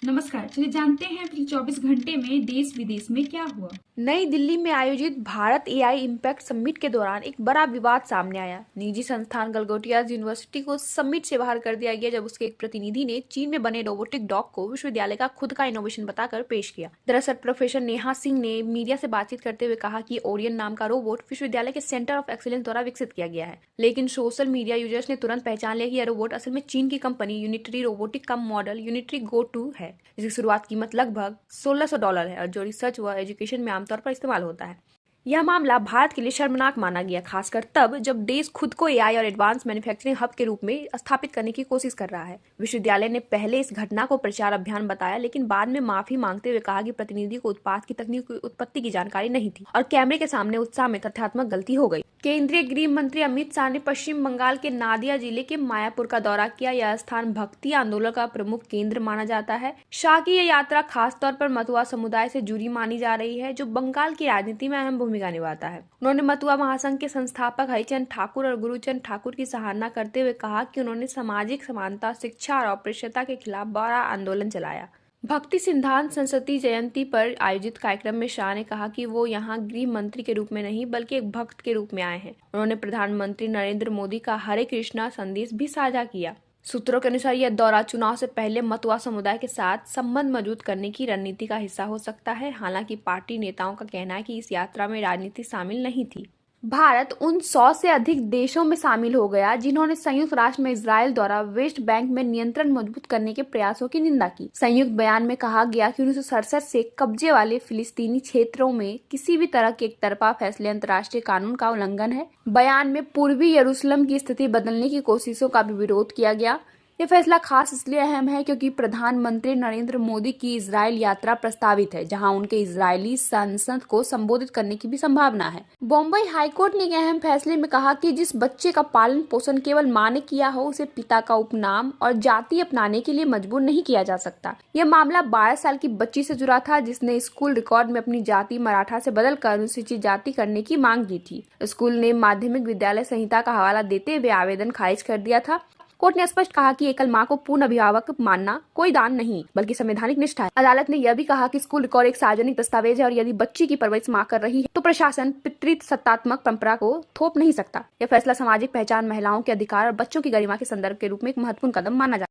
नमस्कार। चलिए जानते हैं पिछले 24 घंटे में देश विदेश में क्या हुआ। नई दिल्ली में आयोजित भारत एआई इम्पैक्ट समिट के दौरान एक बड़ा विवाद सामने आया। निजी संस्थान गलगोटिया यूनिवर्सिटी को समिट से बाहर कर दिया गया जब उसके एक प्रतिनिधि ने चीन में बने रोबोटिक डॉग को विश्वविद्यालय का खुद का इनोवेशन बताकर पेश किया। दरअसल प्रोफेसर नेहा सिंह ने मीडिया से बातचीत करते हुए कहा कि ओरियन नाम का रोबोट विश्वविद्यालय के सेंटर ऑफ एक्सीलेंस द्वारा विकसित किया गया है, लेकिन सोशल मीडिया यूजर्स ने तुरंत पहचान लिया कि यह रोबोट असल में चीन की कंपनी यूनिटरी रोबोटिक का मॉडल यूनिटरी गो 2 है, जिसकी शुरुआत कीमत लगभग $1600 है और जो रिसर्च व एजुकेशन में आमतौर पर इस्तेमाल होता है। यह मामला भारत के लिए शर्मनाक माना गया, खासकर तब जब देश खुद को एआई और एडवांस मैन्युफैक्चरिंग हब के रूप में स्थापित करने की कोशिश कर रहा है। विश्वविद्यालय ने पहले इस घटना को प्रचार अभियान बताया, लेकिन बाद में माफी मांगते हुए कहा कि प्रतिनिधि को उत्पाद की तकनीकी उत्पत्ति की जानकारी नहीं थी और कैमरे के सामने उत्साह में तथ्यात्मक गलती हो गई। केंद्रीय गृह मंत्री अमित शाह ने पश्चिम बंगाल के नादिया जिले के मायापुर का दौरा किया। यह स्थान भक्ति आंदोलन का प्रमुख केंद्र माना जाता है। शाह की यह यात्रा खासतौर पर मतुआ समुदाय से जुड़ी मानी जा रही है, जो बंगाल की राजनीति में अहम भूमिका निभाता है। उन्होंने मतुआ महासंघ के संस्थापक हरिचंद ठाकुर और गुरुचंद ठाकुर की सराहना करते हुए कहा कि उन्होंने सामाजिक समानता, शिक्षा और अस्पृश्यता के खिलाफ बड़ा आंदोलन चलाया। भक्ति सिद्धांत सरस्वती जयंती पर आयोजित कार्यक्रम में शाह ने कहा कि वो यहाँ गृह मंत्री के रूप में नहीं बल्कि एक भक्त के रूप में आए हैं। उन्होंने प्रधानमंत्री नरेंद्र मोदी का हरे कृष्णा संदेश भी साझा किया। सूत्रों के अनुसार यह दौरा चुनाव से पहले मतुआ समुदाय के साथ संबंध मजबूत करने की रणनीति का हिस्सा हो सकता है। हालांकि पार्टी नेताओं का कहना है कि इस यात्रा में राजनीति शामिल नहीं थी। भारत उन 100 से अधिक देशों में शामिल हो गया जिन्होंने संयुक्त राष्ट्र में इजराइल द्वारा वेस्ट बैंक में नियंत्रण मजबूत करने के प्रयासों की निंदा की। संयुक्त बयान में कहा गया कि 1967 से कब्जे वाले फिलिस्तीनी क्षेत्रों में किसी भी तरह के एकतरफा फैसले अंतर्राष्ट्रीय कानून का उल्लंघन है। बयान में पूर्वी यरूशलेम की स्थिति बदलने की कोशिशों का भी विरोध किया गया। यह फैसला खास इसलिए अहम है क्योंकि प्रधानमंत्री नरेंद्र मोदी की इजराइल यात्रा प्रस्तावित है, जहां उनके इजरायली संसद को संबोधित करने की भी संभावना है। बॉम्बे हाईकोर्ट ने एक अहम फैसले में कहा कि जिस बच्चे का पालन पोषण केवल मां ने किया हो, उसे पिता का उपनाम और जाति अपनाने के लिए मजबूर नहीं किया जा सकता। यह मामला 12 साल की बच्ची से जुड़ा था, जिसने स्कूल रिकॉर्ड में अपनी जाति मराठा से बदलकर अनुसूचित जाति करने की मांग की थी। स्कूल ने माध्यमिक विद्यालय संहिता का हवाला देते हुए आवेदन खारिज कर दिया था। कोर्ट ने स्पष्ट कहा कि एकल मां को पूर्ण अभिभावक मानना कोई दान नहीं बल्कि संवैधानिक निष्ठा है। अदालत ने यह भी कहा कि स्कूल रिकॉर्ड एक सार्वजनिक दस्तावेज है और यदि बच्ची की परवरिश मां कर रही है तो प्रशासन पितृसत्तात्मक परंपरा को थोप नहीं सकता। यह फैसला सामाजिक पहचान, महिलाओं के अधिकार और बच्चों की गरिमा के संदर्भ के रूप में एक महत्वपूर्ण कदम माना जाता है।